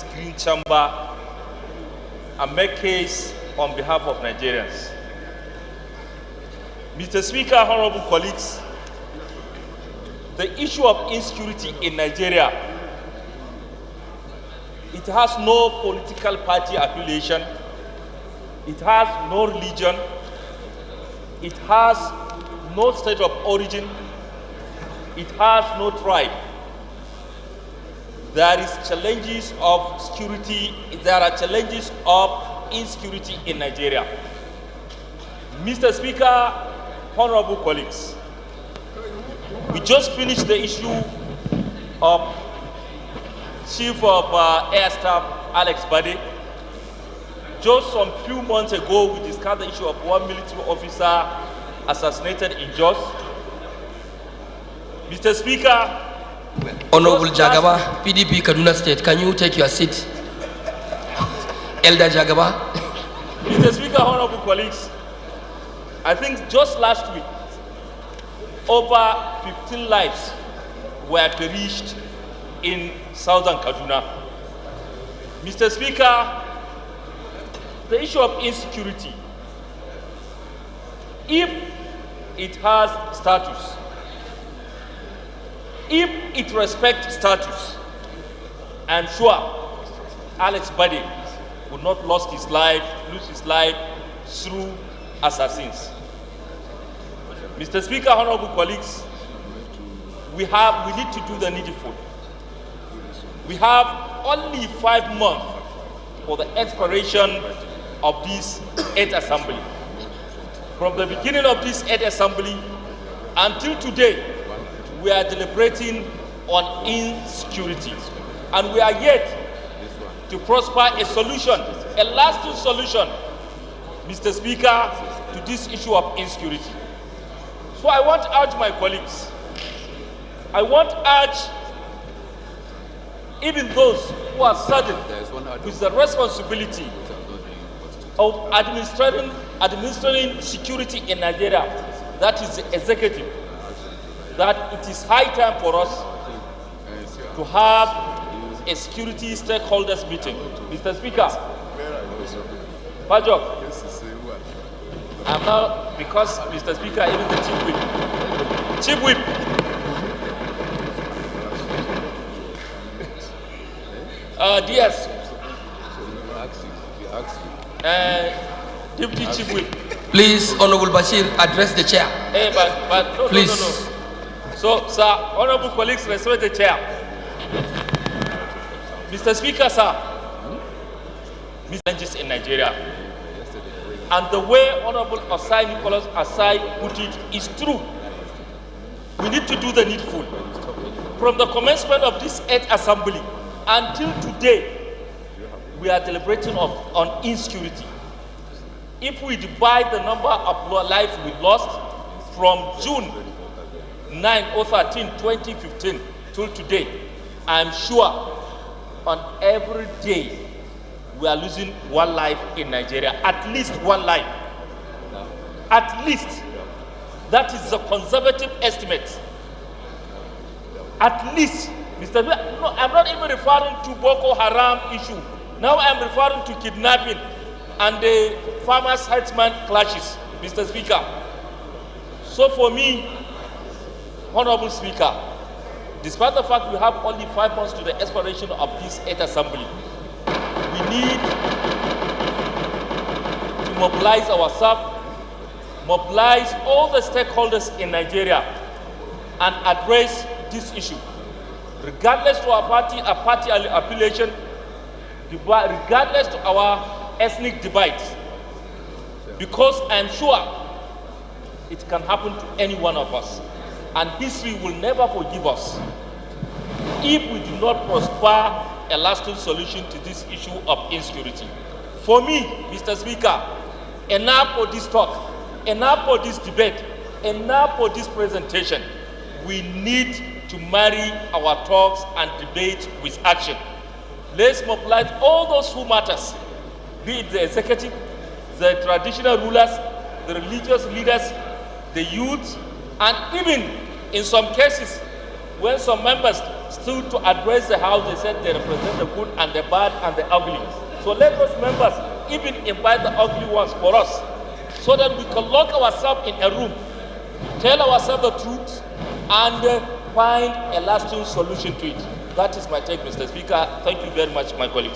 this green chamber and make case on behalf of Nigerians. Mr. Speaker, honorable colleagues, the issue of insecurity in Nigeria, it has no political party affiliation, it has no religion, it has no state of origin, it has no tribe. There is challenges of security, there are challenges of insecurity in Nigeria. Mr. Speaker, honorable colleagues, we just finished the issue of Chief of Air Staff Alex Bade. Just some few months ago, we discussed the issue of one military officer assassinated in Jos. Mr. Speaker, Honorable Jagaba, PDP Kaduna State, can you take your seat? Elder Jagaba. Mr. Speaker, honorable colleagues, I think just last week, over 15 lives were perished in southern Kaduna. Mr. Speaker, the issue of insecurity, if it has status, if it respects status, I'm sure Alex Bade would not lose his life through assassins. Mr. Speaker, honorable colleagues, we need to do the needful. We have only 5 months for the expiration of this 8th assembly. From the beginning of this 8th assembly until today, we are deliberating on insecurity. And we are yet to prosper a solution, a lasting solution, Mr. Speaker, to this issue of insecurity. So I want to urge my colleagues, I want to urge even those who are saddled with the responsibility of administering security in Nigeria, that is the executive, that it is high time for us to have a security stakeholders meeting. Mr. Speaker, Pajok, I'm now, because Mr. Speaker, even the Chief Whip, DS, Deputy Chief Whip. Please, Honorable Bashir, address the chair. But no, please. No. So, sir, honorable colleagues, respect the chair. Mr. Speaker, sir, challenges in Nigeria. And the way Honorable Asai Nicholas Asai put it is true. We need to do the needful. From the commencement of this 8th assembly until today, we are deliberating on insecurity. If we divide the number of lives we lost from June 9 or 13, 2015 till today, I'm sure on every day we are losing one life in Nigeria, at least one life. At least. That is the conservative estimate. At least. Mr. No, I'm not even referring to Boko Haram issue. Now I'm referring to kidnapping and the farmers' herdsmen clashes, Mr. Speaker. So for me, Honorable Speaker, despite the fact we have only 5 months to the expiration of this 8th assembly, we need to mobilize ourselves, mobilize all the stakeholders in Nigeria and address this issue. Regardless to our party affiliation, regardless to our ethnic divides, because I'm sure it can happen to any one of us. And history will never forgive us if we do not prosper a lasting solution to this issue of insecurity. For me, Mr. Speaker, enough for this talk, enough for this debate, enough for this presentation. We need to marry our talks and debate with action. Let's mobilize all those who matters, be it the executive, the traditional rulers, the religious leaders, the youth, and even in some cases, when some members stood to address the House. They said they represent the good and the bad and the ugly. So let those members even invite the ugly ones for us, so that we can lock ourselves in a room, tell ourselves the truth, and find a lasting solution to it. That is my take, Mr. Speaker. Thank you very much, my colleagues.